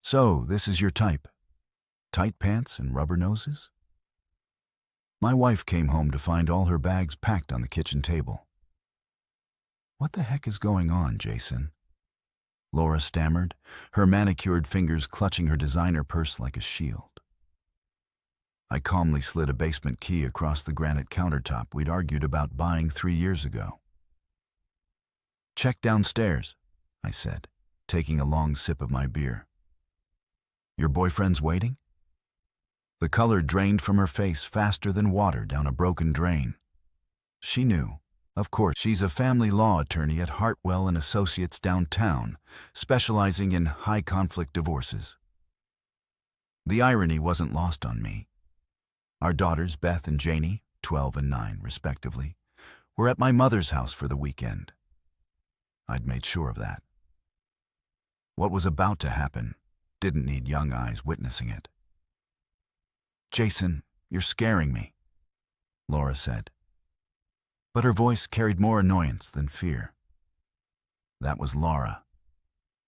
So, this is your type? Tight pants and rubber noses? My wife came home to find all her bags packed on the kitchen table. What the heck is going on, Jason? Laura stammered, her manicured fingers clutching her designer purse like a shield. I calmly slid a basement key across the granite countertop we'd argued about buying 3 years ago. Check downstairs, I said, taking a long sip of my beer. Your boyfriend's waiting? The color drained from her face faster than water down a broken drain. She knew. Of course, she's a family law attorney at Hartwell and Associates downtown, specializing in high-conflict divorces. The irony wasn't lost on me. Our daughters, Beth and Janie, 12 and 9 respectively, were at my mother's house for the weekend. I'd made sure of that. What was about to happen didn't need young eyes witnessing it. Jason, you're scaring me, Laura said. But her voice carried more annoyance than fear. That was Laura.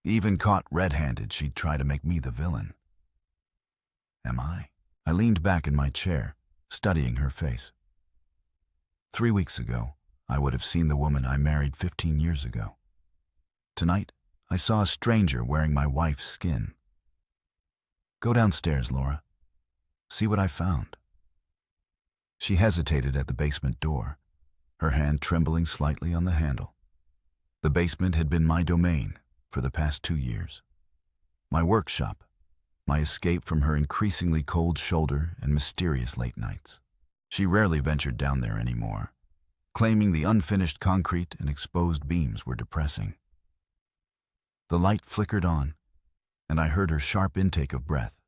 Even caught red-handed, she'd try to make me the villain. Am I? I leaned back in my chair, studying her face. 3 weeks ago, I would have seen the woman I married 15 years ago. Tonight, I saw a stranger wearing my wife's skin. Go downstairs, Laura. See what I found. She hesitated at the basement door, her hand trembling slightly on the handle. The basement had been my domain for the past 2 years. My workshop, my escape from her increasingly cold shoulder and mysterious late nights. She rarely ventured down there anymore, claiming the unfinished concrete and exposed beams were depressing. The light flickered on, and I heard her sharp intake of breath.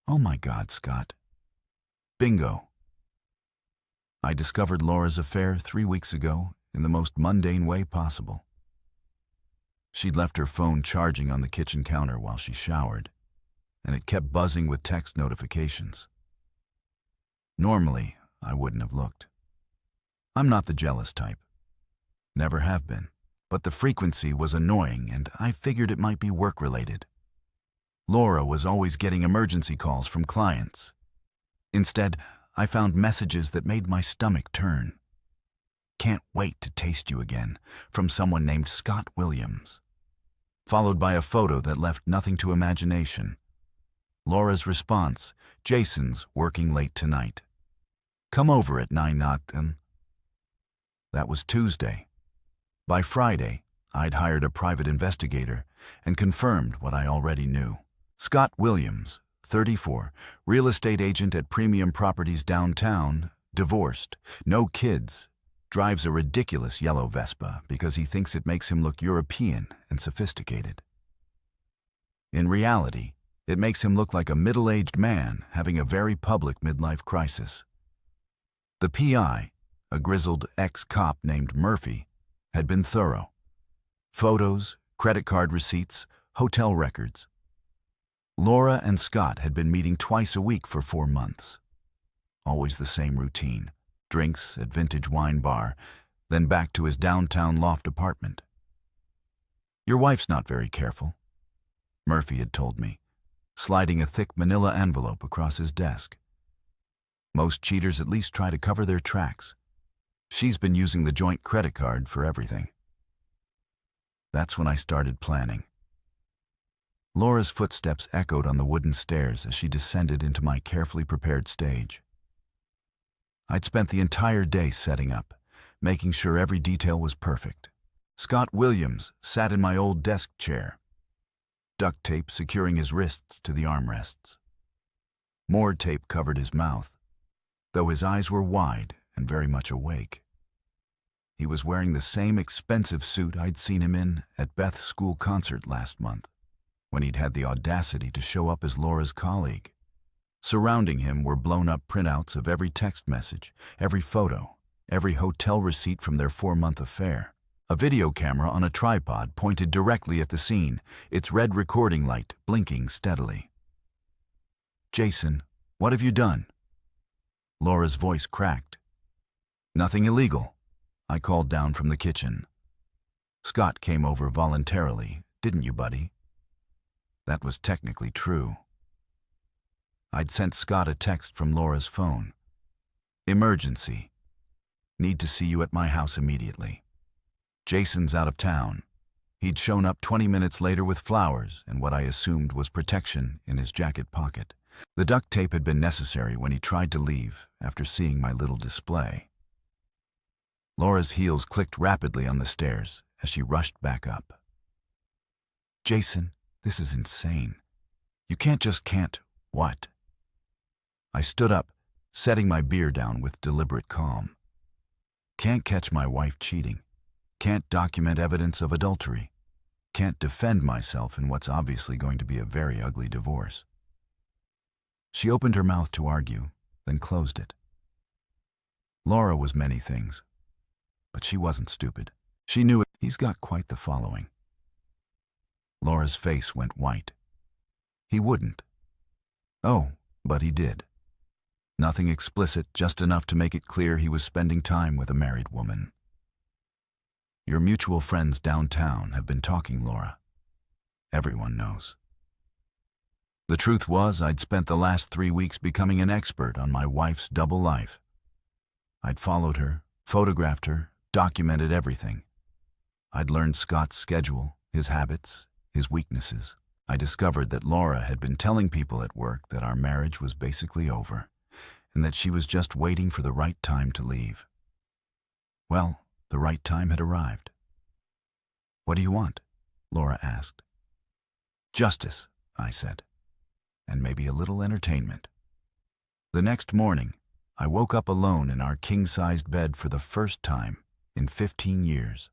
Oh my God, Scott. Bingo. I discovered Laura's affair 3 weeks ago in the most mundane way possible. She'd left her phone charging on the kitchen counter while she showered, and it kept buzzing with text notifications. Normally, I wouldn't have looked. I'm not the jealous type. Never have been. But the frequency was annoying, and I figured it might be work-related. Laura was always getting emergency calls from clients. Instead, I found messages that made my stomach turn. Can't wait to taste you again, from someone named Scott Williams. Followed by a photo that left nothing to imagination. Laura's response, Jason's working late tonight. Come over at 9 That was Tuesday. By Friday, I'd hired a private investigator and confirmed what I already knew. Scott Williams, 34, real estate agent at Premium Properties downtown, divorced, no kids, drives a ridiculous yellow Vespa because he thinks it makes him look European and sophisticated. In reality, it makes him look like a middle-aged man having a very public midlife crisis. The PI, a grizzled ex-cop named Murphy, had been thorough. Photos, credit card receipts, hotel records. Laura and Scott had been meeting twice a week for 4 months. Always the same routine. Drinks at Vintage Wine Bar, then back to his downtown loft apartment. Your wife's not very careful, Murphy had told me, sliding a thick manila envelope across his desk. Most cheaters at least try to cover their tracks. She's been using the joint credit card for everything. That's when I started planning. Laura's footsteps echoed on the wooden stairs as she descended into my carefully prepared stage. I'd spent the entire day setting up, making sure every detail was perfect. Scott Williams sat in my old desk chair, duct tape securing his wrists to the armrests. More tape covered his mouth, though his eyes were wide and very much awake. He was wearing the same expensive suit I'd seen him in at Beth's school concert last month, when he'd had the audacity to show up as Laura's colleague. Surrounding him were blown-up printouts of every text message, every photo, every hotel receipt from their 4-month affair. A video camera on a tripod pointed directly at the scene, its red recording light blinking steadily. Jason, what have you done? Laura's voice cracked. Nothing illegal, I called down from the kitchen. Scott came over voluntarily, didn't you, buddy? That was technically true. I'd sent Scott a text from Laura's phone. Emergency. Need to see you at my house immediately. Jason's out of town. He'd shown up 20 minutes later with flowers and what I assumed was protection in his jacket pocket. The duct tape had been necessary when he tried to leave after seeing my little display. Laura's heels clicked rapidly on the stairs as she rushed back up. Jason, this is insane. You can't. What? I stood up, setting my beer down with deliberate calm. Can't catch my wife cheating. Can't document evidence of adultery. Can't defend myself in what's obviously going to be a very ugly divorce. She opened her mouth to argue, then closed it. Laura was many things, but she wasn't stupid. She knew it. He's got quite the following. Laura's face went white. He wouldn't. Oh, but he did. Nothing explicit, just enough to make it clear he was spending time with a married woman. Your mutual friends downtown have been talking, Laura. Everyone knows. The truth was, I'd spent the last 3 weeks becoming an expert on my wife's double life. I'd followed her, photographed her, documented everything. I'd learned Scott's schedule, his habits, his weaknesses. I discovered that Laura had been telling people at work that our marriage was basically over, and that she was just waiting for the right time to leave. Well, the right time had arrived. What do you want? Laura asked. Justice, I said, and maybe a little entertainment. The next morning, I woke up alone in our king-sized bed for the first time in 15 years.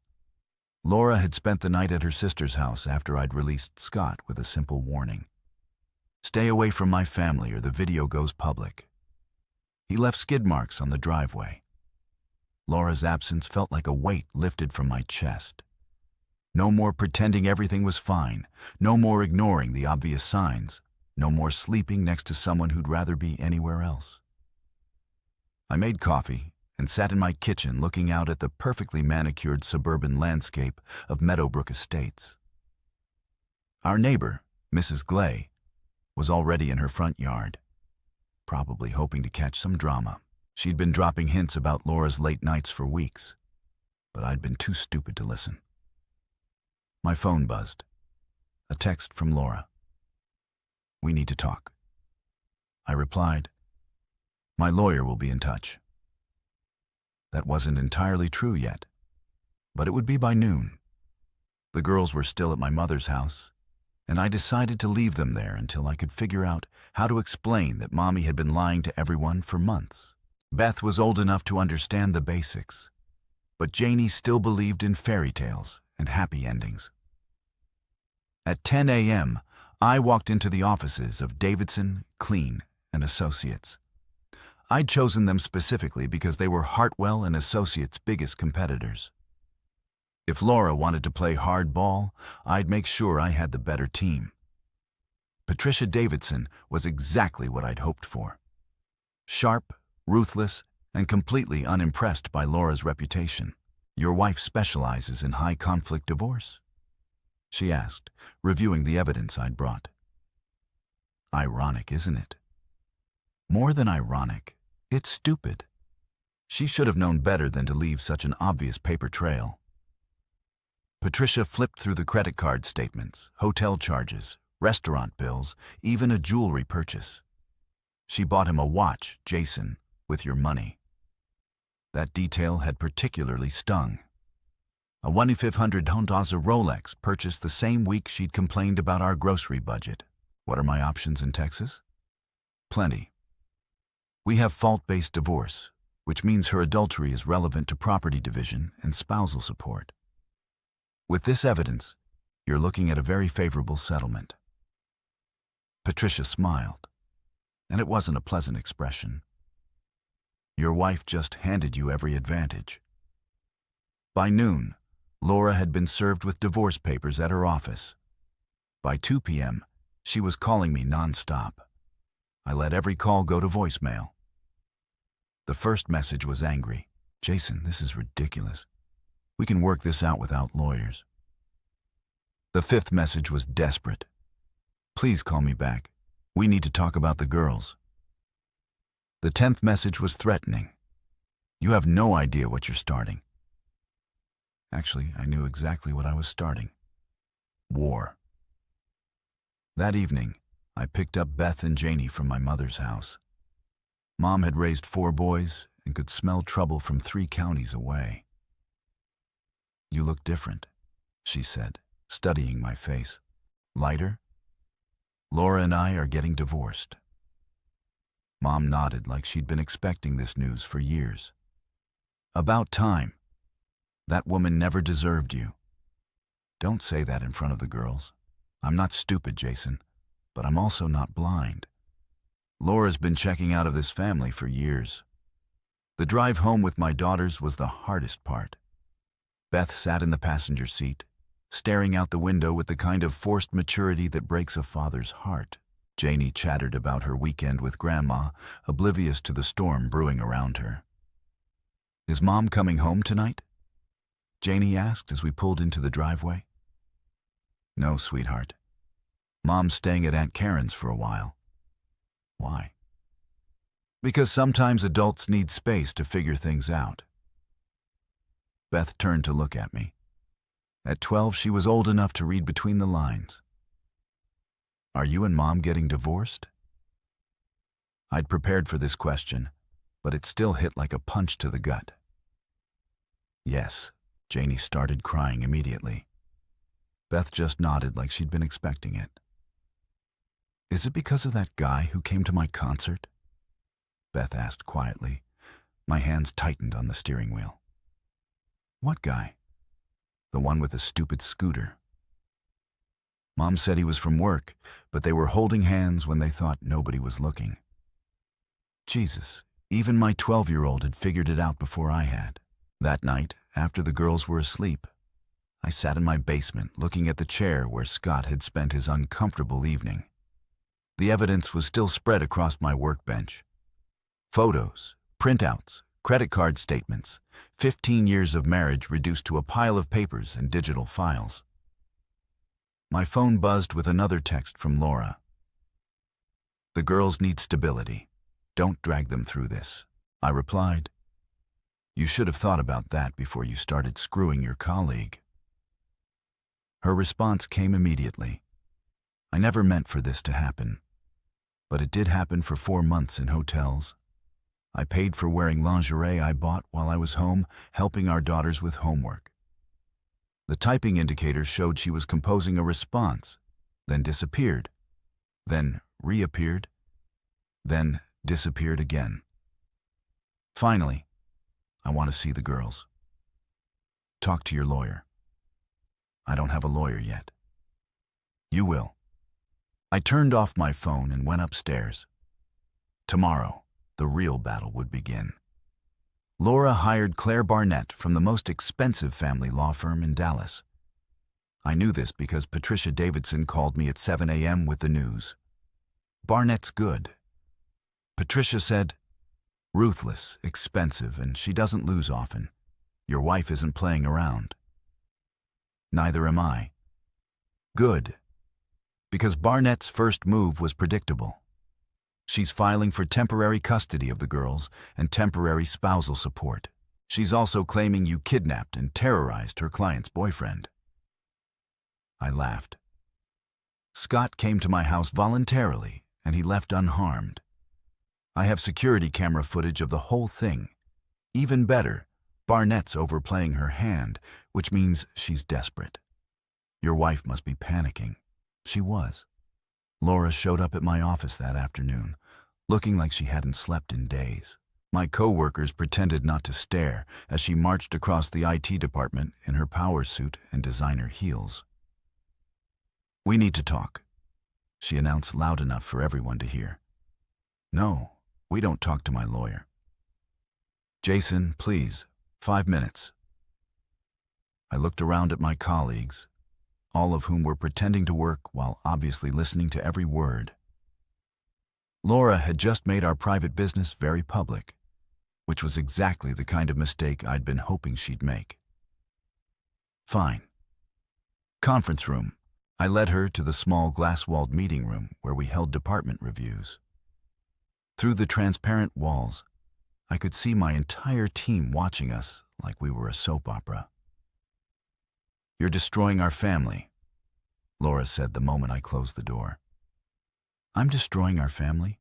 Laura had spent the night at her sister's house after I'd released Scott with a simple warning. Stay away from my family or the video goes public. He left skid marks on the driveway. Laura's absence felt like a weight lifted from my chest. No more pretending everything was fine. No more ignoring the obvious signs. No more sleeping next to someone who'd rather be anywhere else. I made coffee and sat in my kitchen looking out at the perfectly manicured suburban landscape of Meadowbrook Estates. Our neighbor, Mrs. Glay, was already in her front yard, probably hoping to catch some drama. She'd been dropping hints about Laura's late nights for weeks, but I'd been too stupid to listen. My phone buzzed. A text from Laura. We need to talk. I replied, my lawyer will be in touch. That wasn't entirely true yet, but it would be by noon. The girls were still at my mother's house, and I decided to leave them there until I could figure out how to explain that Mommy had been lying to everyone for months. Beth was old enough to understand the basics, but Janie still believed in fairy tales and happy endings. At 10 a.m., I walked into the offices of Davidson, Clean, and Associates. I'd chosen them specifically because they were Hartwell and Associates' biggest competitors. If Laura wanted to play hardball, I'd make sure I had the better team. Patricia Davidson was exactly what I'd hoped for. Sharp, ruthless, and completely unimpressed by Laura's reputation. Your wife specializes in high-conflict divorce? She asked, reviewing the evidence I'd brought. Ironic, isn't it? More than ironic, it's stupid. She should have known better than to leave such an obvious paper trail. Patricia flipped through the credit card statements, hotel charges, restaurant bills, even a jewelry purchase. She bought him a watch, Jason, with your money. That detail had particularly stung. A $1,500 Rolex purchased the same week she'd complained about our grocery budget. What are my options in Texas? Plenty. We have fault-based divorce, which means her adultery is relevant to property division and spousal support. With this evidence, you're looking at a very favorable settlement. Patricia smiled, and it wasn't a pleasant expression. Your wife just handed you every advantage. By noon, Laura had been served with divorce papers at her office. By 2 p.m., she was calling me nonstop. I let every call go to voicemail. The first message was angry. Jason, this is ridiculous. We can work this out without lawyers. The fifth message was desperate. Please call me back. We need to talk about the girls. The 10th message was threatening. You have no idea what you're starting. Actually, I knew exactly what I was starting. War. That evening, I picked up Beth and Janie from my mother's house. Mom had raised 4 boys and could smell trouble from 3 counties away. You look different, she said, studying my face. Lighter? Laura and I are getting divorced. Mom nodded like she'd been expecting this news for years. About time. That woman never deserved you. Don't say that in front of the girls. I'm not stupid, Jason, but I'm also not blind. Laura's been checking out of this family for years. The drive home with my daughters was the hardest part. Beth sat in the passenger seat, staring out the window with the kind of forced maturity that breaks a father's heart. Janie chattered about her weekend with Grandma, oblivious to the storm brewing around her. Is Mom coming home tonight? Janie asked as we pulled into the driveway. No, sweetheart. Mom's staying at Aunt Karen's for a while. Why? Because sometimes adults need space to figure things out. Beth turned to look at me. At 12, she was old enough to read between the lines. Are you and Mom getting divorced? I'd prepared for this question, but it still hit like a punch to the gut. Yes, Janie started crying immediately. Beth just nodded like she'd been expecting it. Is it because of that guy who came to my concert? Beth asked quietly. My hands tightened on the steering wheel. What guy? The one with the stupid scooter. Mom said he was from work, but they were holding hands when they thought nobody was looking. Jesus, even my 12-year-old had figured it out before I had. That night, after the girls were asleep, I sat in my basement looking at the chair where Scott had spent his uncomfortable evening. The evidence was still spread across my workbench. Photos, printouts, credit card statements, 15 years of marriage reduced to a pile of papers and digital files. My phone buzzed with another text from Laura. The girls need stability. Don't drag them through this. I replied. You should have thought about that before you started screwing your colleague. Her response came immediately. I never meant for this to happen, but it did happen for 4 months in hotels. I paid for wearing lingerie I bought while I was home, helping our daughters with homework. The typing indicator showed she was composing a response, then disappeared, then reappeared, then disappeared again. Finally, I want to see the girls. Talk to your lawyer. I don't have a lawyer yet. You will. I turned off my phone and went upstairs. Tomorrow, the real battle would begin. Laura hired Claire Barnett from the most expensive family law firm in Dallas. I knew this because Patricia Davidson called me at 7 a.m. with the news. Barnett's good. Patricia said, ruthless, expensive, and she doesn't lose often. Your wife isn't playing around. Neither am I. Good. Because Barnett's first move was predictable. She's filing for temporary custody of the girls and temporary spousal support. She's also claiming you kidnapped and terrorized her client's boyfriend. I laughed. Scott came to my house voluntarily, and he left unharmed. I have security camera footage of the whole thing. Even better, Barnett's overplaying her hand, which means she's desperate. Your wife must be panicking. She was. Laura showed up at my office that afternoon, looking like she hadn't slept in days. My co-workers pretended not to stare as she marched across the IT department in her power suit and designer heels. We need to talk, she announced loud enough for everyone to hear. No, we don't talk to my lawyer. Jason, please, 5 minutes. I looked around at my colleagues, all of whom were pretending to work while obviously listening to every word. Laura had just made our private business very public, which was exactly the kind of mistake I'd been hoping she'd make. Fine. Conference room. I led her to the small glass-walled meeting room where we held department reviews. Through the transparent walls, I could see my entire team watching us like we were a soap opera. "You're destroying our family," Laura said the moment I closed the door. "I'm destroying our family?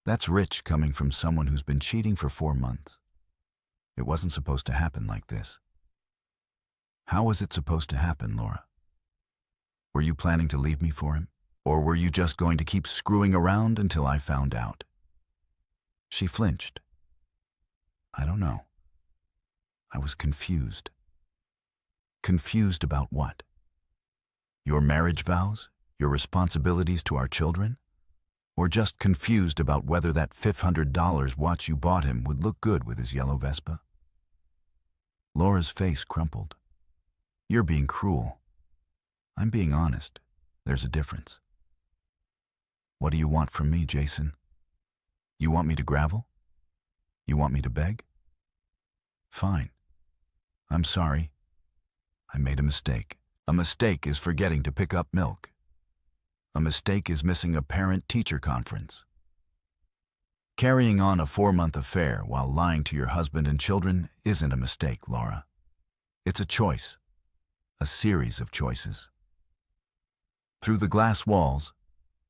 That's rich coming from someone who's been cheating for 4 months. It wasn't supposed to happen like this." "How was it supposed to happen, Laura? Were you planning to leave me for him? Or were you just going to keep screwing around until I found out?" She flinched. "I don't know. I was confused." "Confused about what? Your marriage vows? Your responsibilities to our children? Or just confused about whether that $500 watch you bought him would look good with his yellow Vespa?" Laura's face crumpled. "You're being cruel. I'm being honest. There's a difference." "What do you want from me, Jason? You want me to gravel? You want me to beg? Fine. I'm sorry. I made a mistake. A mistake is forgetting to pick up milk. A mistake is missing a parent-teacher conference. Carrying on a 4-month affair while lying to your husband and children isn't a mistake, Laura. It's a choice. A series of choices." Through the glass walls,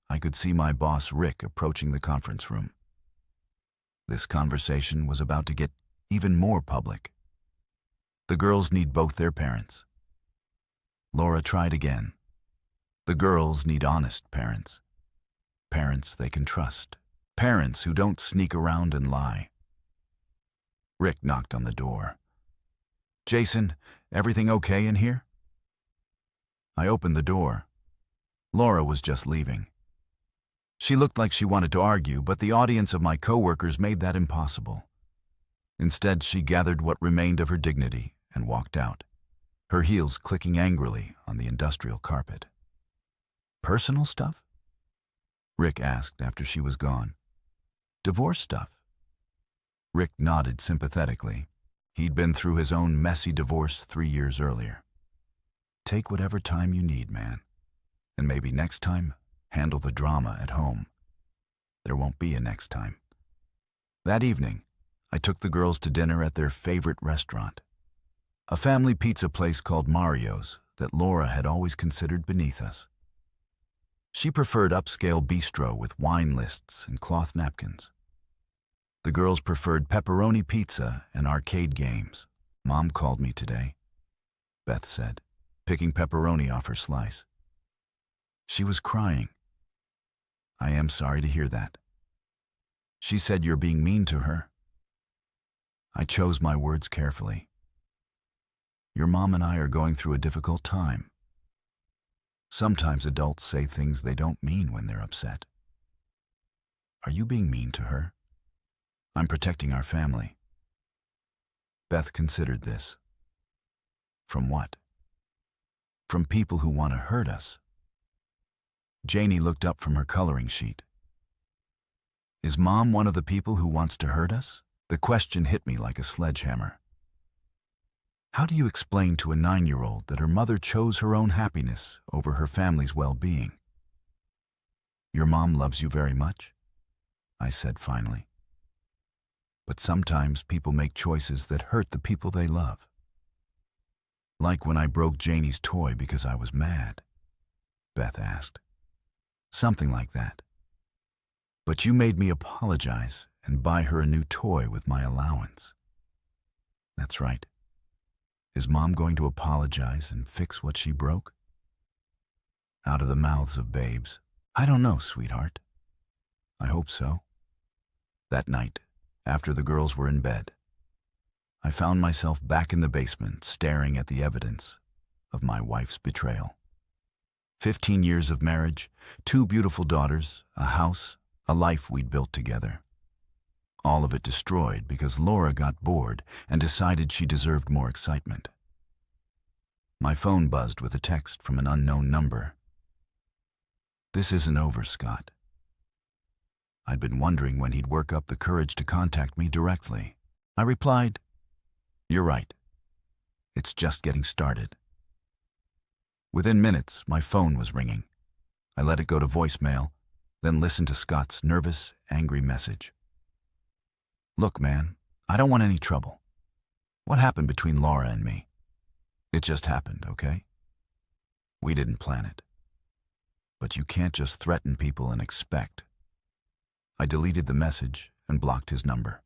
I could see my boss Rick approaching the conference room. This conversation was about to get even more public. The girls need both their parents. Laura tried again. The girls need honest parents. Parents they can trust. Parents who don't sneak around and lie. Rick knocked on the door. "Jason, everything okay in here?" I opened the door. Laura was just leaving. She looked like she wanted to argue, but the audience of my coworkers made that impossible. Instead, she gathered what remained of her dignity and walked out, her heels clicking angrily on the industrial carpet. "Personal stuff?" Rick asked after she was gone. "Divorce stuff?" Rick nodded sympathetically. He'd been through his own messy divorce 3 years earlier. "Take whatever time you need, man. And maybe next time, handle the drama at home. There won't be a next time." That evening, I took the girls to dinner at their favorite restaurant, a family pizza place called Mario's that Laura had always considered beneath us. She preferred upscale bistro with wine lists and cloth napkins. The girls preferred pepperoni pizza and arcade games. "Mom called me today," Beth said, picking pepperoni off her slice. She was crying. "I am sorry to hear that. She said you're being mean to her." I chose my words carefully. "Your mom and I are going through a difficult time. Sometimes adults say things they don't mean when they're upset." "Are you being mean to her?" "I'm protecting our family." Beth considered this. "From what?" "From people who want to hurt us." Janie looked up from her coloring sheet. "Is Mom one of the people who wants to hurt us?" The question hit me like a sledgehammer. How do you explain to a 9-year-old that her mother chose her own happiness over her family's well-being? "Your mom loves you very much," I said finally. "But sometimes people make choices that hurt the people they love. Like when I broke Janie's toy because I was mad," Beth asked. "Something like that. But you made me apologize and buy her a new toy with my allowance." "That's right. Is Mom going to apologize and fix what she broke?" Out of the mouths of babes, "I don't know, sweetheart. I hope so." That night, after the girls were in bed, I found myself back in the basement staring at the evidence of my wife's betrayal. 15 years of marriage, 2 beautiful daughters, a house, a life we'd built together. All of it destroyed because Laura got bored and decided she deserved more excitement. My phone buzzed with a text from an unknown number. "This isn't over, Scott." I'd been wondering when he'd work up the courage to contact me directly. I replied, "You're right. It's just getting started." Within minutes, my phone was ringing. I let it go to voicemail, then listened to Scott's nervous, angry message. "Look, man, I don't want any trouble. What happened between Laura and me? It just happened, okay? We didn't plan it. But you can't just threaten people and expect." I deleted the message and blocked his number.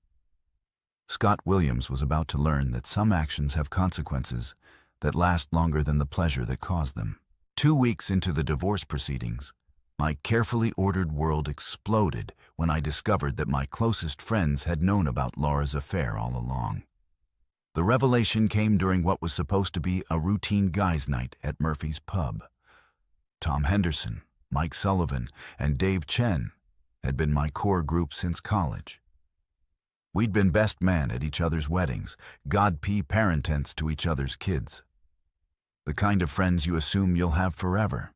Scott Williams was about to learn that some actions have consequences that last longer than the pleasure that caused them. 2 weeks into the divorce proceedings, my carefully ordered world exploded when I discovered that my closest friends had known about Laura's affair all along. The revelation came during what was supposed to be a routine guys' night at Murphy's Pub. Tom Henderson, Mike Sullivan, and Dave Chen had been my core group since college. We'd been best man at each other's weddings, godparents to each other's kids. The kind of friends you assume you'll have forever.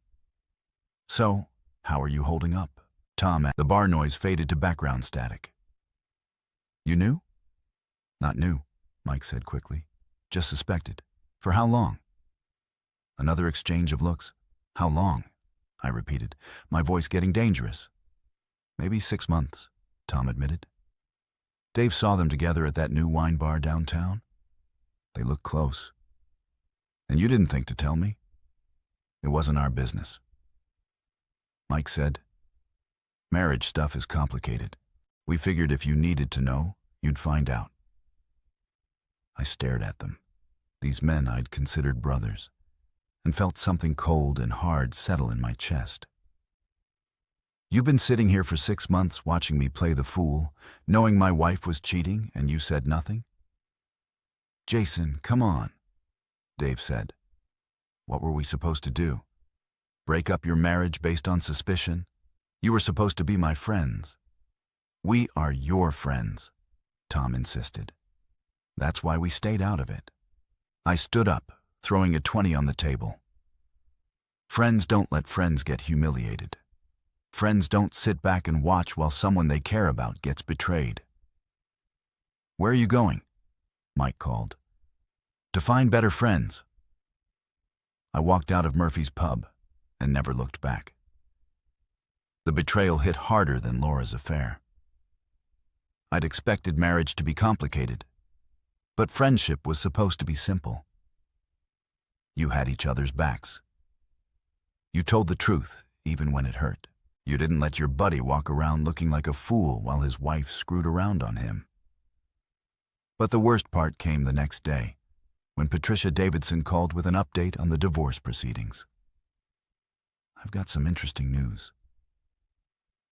"So, how are you holding up?" Tom asked. The bar noise faded to background static. "You knew?" "Not new," Mike said quickly. "Just suspected. For how long?" Another exchange of looks. "How long?" I repeated, my voice getting dangerous. "Maybe 6 months," Tom admitted. "Dave saw them together at that new wine bar downtown. They looked close. And you didn't think to tell me? It wasn't our business." Mike said, "Marriage stuff is complicated. We figured if you needed to know, you'd find out." I stared at them, these men I'd considered brothers, and felt something cold and hard settle in my chest. "You've been sitting here for 6 months watching me play the fool, knowing my wife was cheating, and you said nothing?" "Jason, come on," Dave said. "What were we supposed to do? Break up your marriage based on suspicion? You were supposed to be my friends." "We are your friends," Tom insisted. "That's why we stayed out of it." I stood up, throwing a 20 on the table. Friends don't let friends get humiliated. Friends don't sit back and watch while someone they care about gets betrayed. "Where are you going?" Mike called. "To find better friends." I walked out of Murphy's Pub and never looked back. The betrayal hit harder than Laura's affair. I'd expected marriage to be complicated, but friendship was supposed to be simple. You had each other's backs. You told the truth, even when it hurt. You didn't let your buddy walk around looking like a fool while his wife screwed around on him. But the worst part came the next day, when Patricia Davidson called with an update on the divorce proceedings. "I've got some interesting news."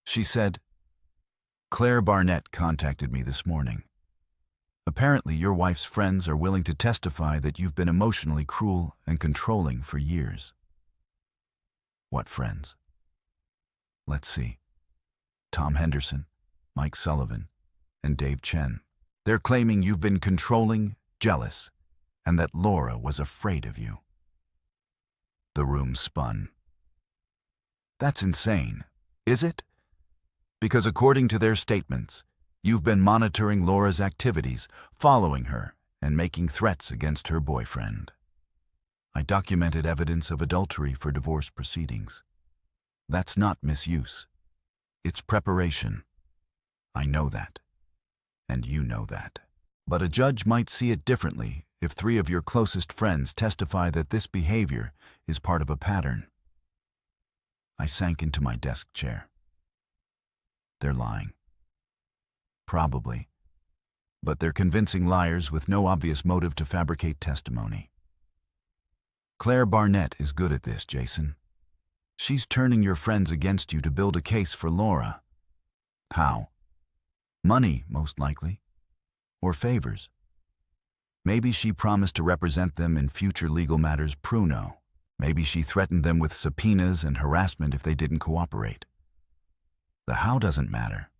She said, "Claire Barnett contacted me this morning. Apparently your wife's friends are willing to testify that you've been emotionally cruel and controlling for years." "What friends?" "Let's see. Tom Henderson, Mike Sullivan, and Dave Chen. They're claiming you've been controlling, jealous, and that Laura was afraid of you." The room spun. "That's insane, is it? Because according to their statements, you've been monitoring Laura's activities, following her, and making threats against her boyfriend." I documented evidence of adultery for divorce proceedings. That's not misuse. It's preparation. I know that. And you know that. But a judge might see it differently if 3 of your closest friends testify that this behavior is part of a pattern. I sank into my desk chair. They're lying. Probably. But they're convincing liars with no obvious motive to fabricate testimony. Claire Barnett is good at this, Jason. She's turning your friends against you to build a case for Laura. How? Money, most likely. Or favors. Maybe she promised to represent them in future legal matters pro no. Maybe she threatened them with subpoenas and harassment if they didn't cooperate. The how doesn't matter.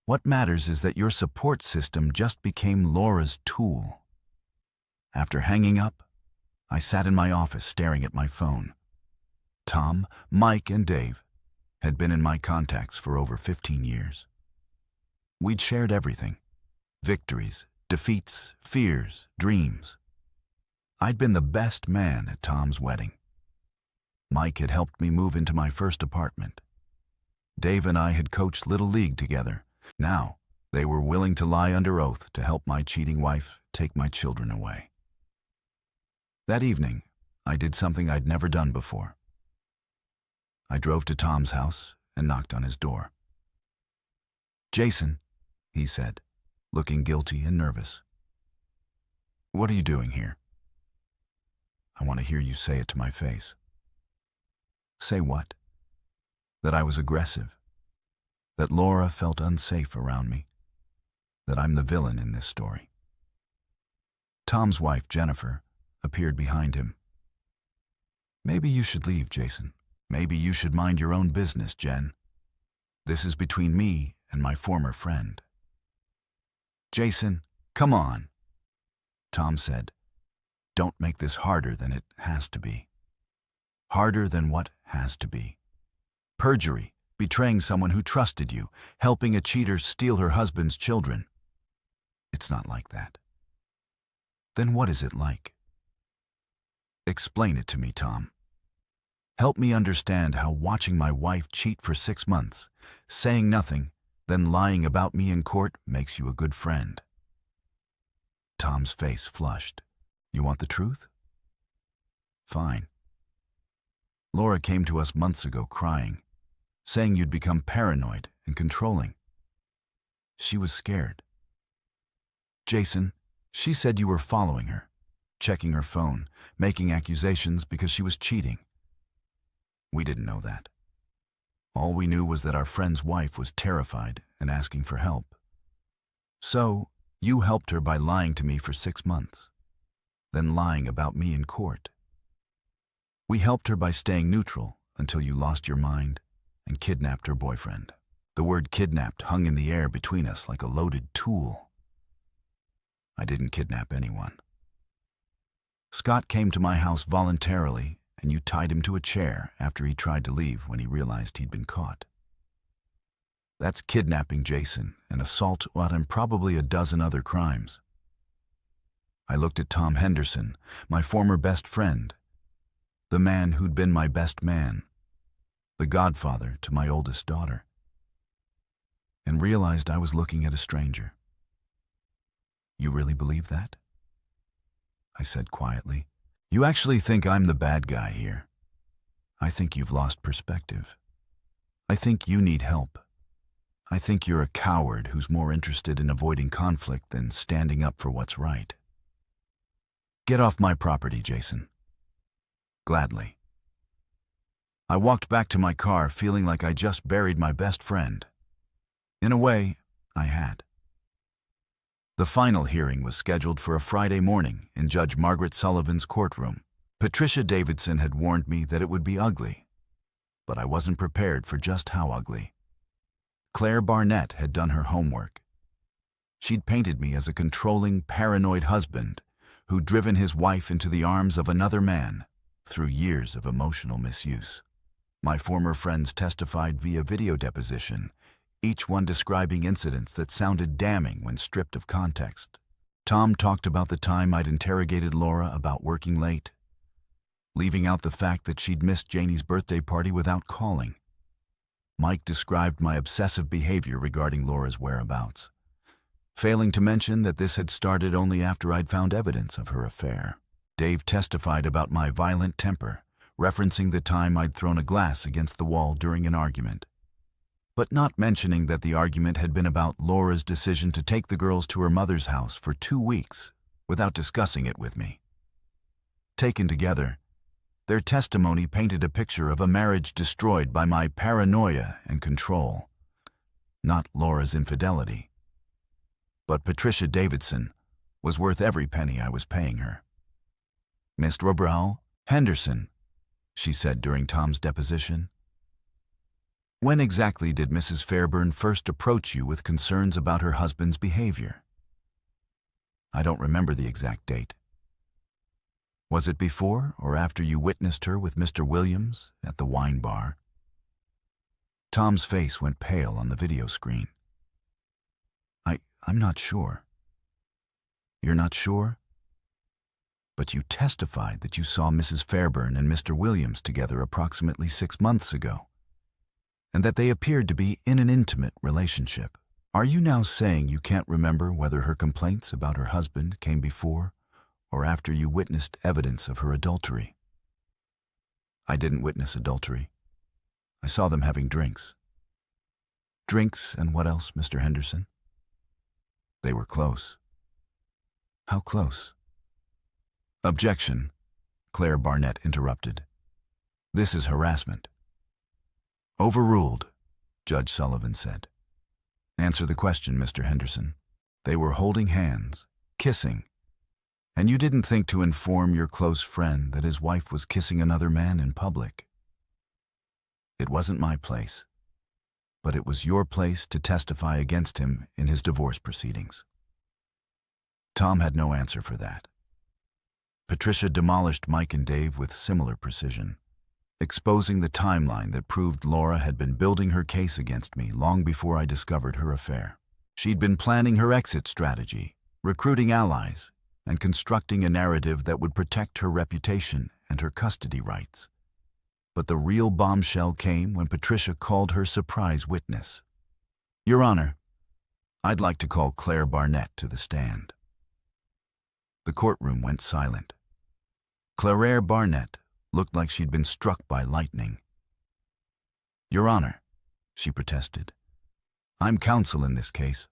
What matters is that your support system just became Laura's tool. After hanging up, I sat in my office staring at my phone. Tom, Mike, and Dave had been in my contacts for over 15 years. We'd shared everything: victories, defeats, fears, dreams. I'd been the best man at Tom's wedding. Mike had helped me move into my first apartment. Dave and I had coached Little League together. Now, they were willing to lie under oath to help my cheating wife take my children away. That evening, I did something I'd never done before. I drove to Tom's house and knocked on his door. "Jason," he said, looking guilty and nervous. "What are you doing here?" "I want to hear you say it to my face." "Say what?" "That I was aggressive. That Laura felt unsafe around me. That I'm the villain in this story." Tom's wife, Jennifer, appeared behind him. "Maybe you should leave, Jason. Maybe you should mind your own business, Jen. This is between me and my former friend." "Jason, come on," Tom said. "Don't make this harder than it has to be." "Harder than what has to be?" "Perjury, betraying someone who trusted you, helping a cheater steal her husband's children." "It's not like that." "Then what is it like?" "Explain it to me, Tom. Help me understand how watching my wife cheat for 6 months, saying nothing, then lying about me in court makes you a good friend." Tom's face flushed. "You want the truth? Fine. Laura came to us months ago crying, saying you'd become paranoid and controlling. She was scared. Jason, she said you were following her, checking her phone, making accusations because she was cheating. We didn't know that. All we knew was that our friend's wife was terrified and asking for help. So, you helped her by lying to me for 6 months, then lying about me in court. We helped her by staying neutral until you lost your mind and kidnapped her boyfriend. The word kidnapped hung in the air between us like a loaded tool. I didn't kidnap anyone. Scott came to my house voluntarily, and you tied him to a chair after he tried to leave when he realized he'd been caught. That's kidnapping, Jason, and assault and probably a dozen other crimes. I looked at Tom Henderson, my former best friend, the man who'd been my best man, the godfather to my oldest daughter, and realized I was looking at a stranger. You really believe that? I said quietly. You actually think I'm the bad guy here. I think you've lost perspective. I think you need help. I think you're a coward who's more interested in avoiding conflict than standing up for what's right. Get off my property, Jason. Gladly. I walked back to my car feeling like I just buried my best friend. In a way, I had. The final hearing was scheduled for a Friday morning in Judge Margaret Sullivan's courtroom. Patricia Davidson had warned me that it would be ugly, but I wasn't prepared for just how ugly. Claire Barnett had done her homework. She'd painted me as a controlling, paranoid husband who'd driven his wife into the arms of another man through years of emotional misuse. My former friends testified via video deposition, each one describing incidents that sounded damning when stripped of context. Tom talked about the time I'd interrogated Laura about working late, leaving out the fact that she'd missed Janie's birthday party without calling. Mike described my obsessive behavior regarding Laura's whereabouts, failing to mention that this had started only after I'd found evidence of her affair. Dave testified about my violent temper, referencing the time I'd thrown a glass against the wall during an argument, but not mentioning that the argument had been about Laura's decision to take the girls to her mother's house for 2 weeks without discussing it with me. Taken together, their testimony painted a picture of a marriage destroyed by my paranoia and control, not Laura's infidelity. But Patricia Davidson was worth every penny I was paying her. Mr. Robrell, Henderson, she said during Tom's deposition. When exactly did Mrs. Fairburn first approach you with concerns about her husband's behavior? I don't remember the exact date. Was it before or after you witnessed her with Mr. Williams at the wine bar? Tom's face went pale on the video screen. I'm not sure. You're not sure? But you testified that you saw Mrs. Fairburn and Mr. Williams together approximately 6 months ago, and that they appeared to be in an intimate relationship. Are you now saying you can't remember whether her complaints about her husband came before or after you witnessed evidence of her adultery? I didn't witness adultery. I saw them having drinks. Drinks and what else, Mr. Henderson? They were close. How close? Objection, Claire Barnett interrupted. This is harassment. Overruled, Judge Sullivan said. Answer the question, Mr. Henderson. They were holding hands, kissing, and you didn't think to inform your close friend that his wife was kissing another man in public. It wasn't my place, but it was your place to testify against him in his divorce proceedings. Tom had no answer for that. Patricia demolished Mike and Dave with similar precision, exposing the timeline that proved Laura had been building her case against me long before I discovered her affair. She'd been planning her exit strategy, recruiting allies, and constructing a narrative that would protect her reputation and her custody rights. But the real bombshell came when Patricia called her surprise witness. Your Honor, I'd like to call Claire Barnett to the stand. The courtroom went silent. Claire Barnett looked like she'd been struck by lightning. Your Honor, she protested, I'm counsel in this case.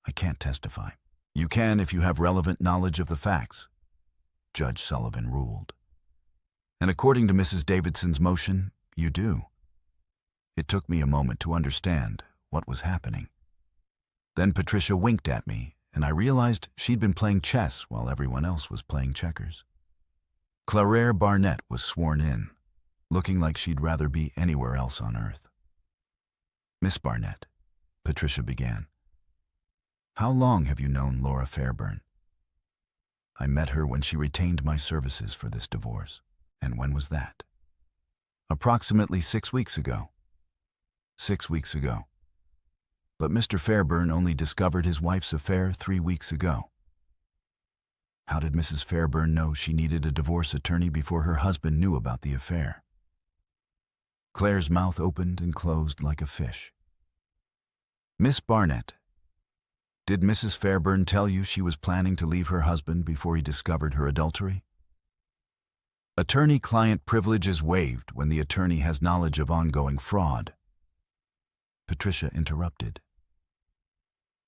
I can't testify. You can if you have relevant knowledge of the facts, Judge Sullivan ruled. And according to Mrs. Davidson's motion, you do. It took me a moment to understand what was happening. Then Patricia winked at me, and I realized she'd been playing chess while everyone else was playing checkers. Claire Barnett was sworn in, looking like she'd rather be anywhere else on earth. Miss Barnett, Patricia began, how long have you known Laura Fairburn? I met her when she retained my services for this divorce. And when was that? Approximately 6 weeks ago. 6 weeks ago. But Mr. Fairburn only discovered his wife's affair 3 weeks ago. How did Mrs. Fairburn know she needed a divorce attorney before her husband knew about the affair? Claire's mouth opened and closed like a fish. Miss Barnett, did Mrs. Fairburn tell you she was planning to leave her husband before he discovered her adultery? Attorney-client privilege is waived when the attorney has knowledge of ongoing fraud. Patricia interrupted.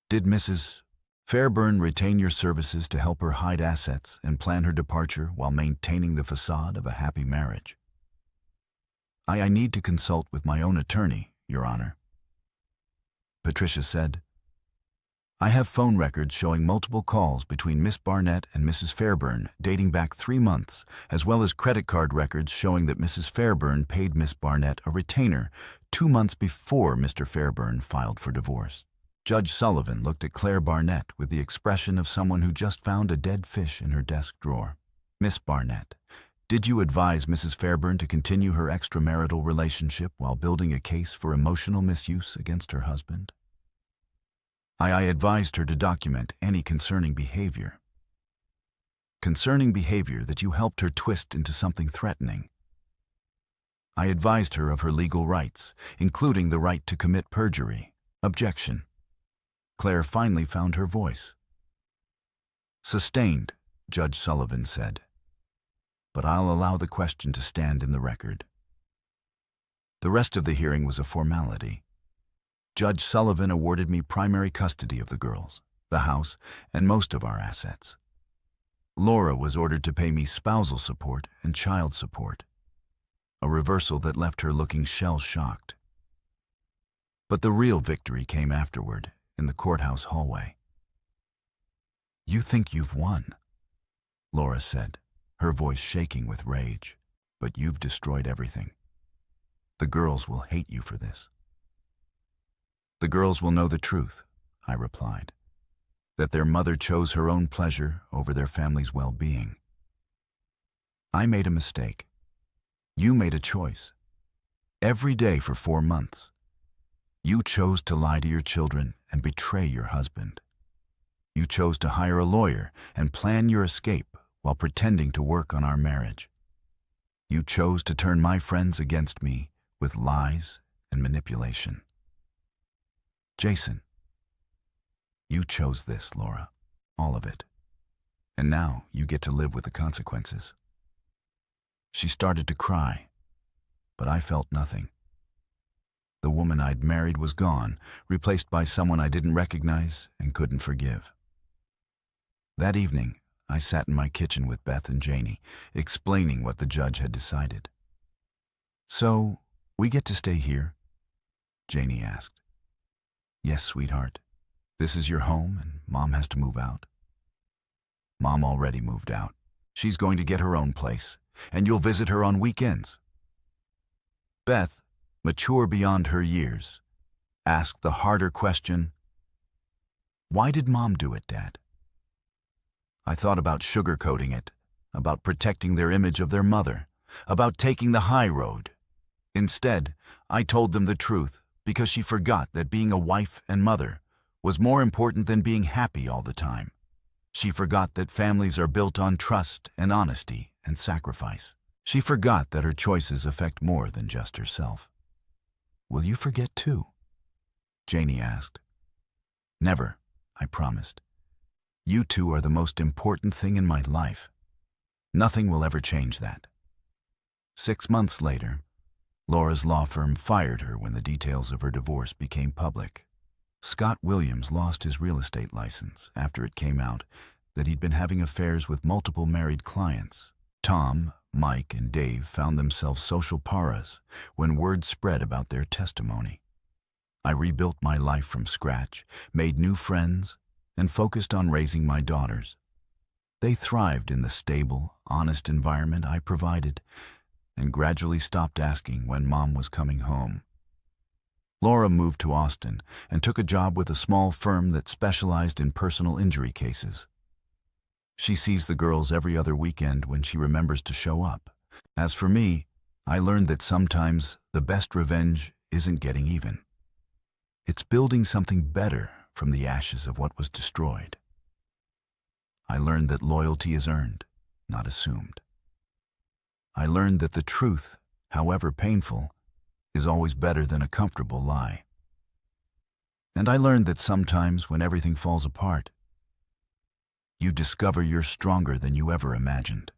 Did Mrs. Fairburn retain your services to help her hide assets and plan her departure while maintaining the facade of a happy marriage? I need to consult with my own attorney, Your Honor. Patricia said, I have phone records showing multiple calls between Miss Barnett and Mrs. Fairburn dating back 3 months, as well as credit card records showing that Mrs. Fairburn paid Miss Barnett a retainer 2 months before Mr. Fairburn filed for divorce. Judge Sullivan looked at Claire Barnett with the expression of someone who just found a dead fish in her desk drawer. Miss Barnett, did you advise Mrs. Fairburn to continue her extramarital relationship while building a case for emotional misuse against her husband? I advised her to document any concerning behavior. Concerning behavior that you helped her twist into something threatening. I advised her of her legal rights, including the right to commit perjury. Objection. Claire finally found her voice. Sustained, Judge Sullivan said. But I'll allow the question to stand in the record. The rest of the hearing was a formality. Judge Sullivan awarded me primary custody of the girls, the house, and most of our assets. Laura was ordered to pay me spousal support and child support, a reversal that left her looking shell-shocked. But the real victory came afterward, in the courthouse hallway. You think you've won, Laura said, her voice shaking with rage, but you've destroyed everything. The girls will hate you for this. The girls will know the truth, I replied, that their mother chose her own pleasure over their family's well-being. I made a mistake. You made a choice. Every day for 4 months, you chose to lie to your children and betray your husband. You chose to hire a lawyer and plan your escape while pretending to work on our marriage. You chose to turn my friends against me with lies and manipulation. Jason, you chose this, Laura. All of it. And now you get to live with the consequences. She started to cry, but I felt nothing. The woman I'd married was gone, replaced by someone I didn't recognize and couldn't forgive. That evening, I sat in my kitchen with Beth and Janie, explaining what the judge had decided. "So, we get to stay here?" Janie asked. "Yes, sweetheart. This is your home and Mom has to move out." "Mom already moved out. She's going to get her own place, and you'll visit her on weekends." Beth, mature beyond her years, asked the harder question, "Why did Mom do it, Dad?" I thought about sugarcoating it, about protecting their image of their mother, about taking the high road. Instead, I told them the truth because she forgot that being a wife and mother was more important than being happy all the time. She forgot that families are built on trust and honesty and sacrifice. She forgot that her choices affect more than just herself. "Will you forget too?" Janie asked. "Never," I promised. "You two are the most important thing in my life. Nothing will ever change that." 6 months later, Laura's law firm fired her when the details of her divorce became public. Scott Williams lost his real estate license after it came out that he'd been having affairs with multiple married clients. Tom, Mike, and Dave found themselves social paras when word spread about their testimony. I rebuilt my life from scratch, made new friends, and focused on raising my daughters. They thrived in the stable, honest environment I provided, and gradually stopped asking when Mom was coming home. Laura moved to Austin and took a job with a small firm that specialized in personal injury cases. She sees the girls every other weekend when she remembers to show up. As for me, I learned that sometimes the best revenge isn't getting even. It's building something better from the ashes of what was destroyed. I learned that loyalty is earned, not assumed. I learned that the truth, however painful, is always better than a comfortable lie. And I learned that sometimes when everything falls apart, you discover you're stronger than you ever imagined.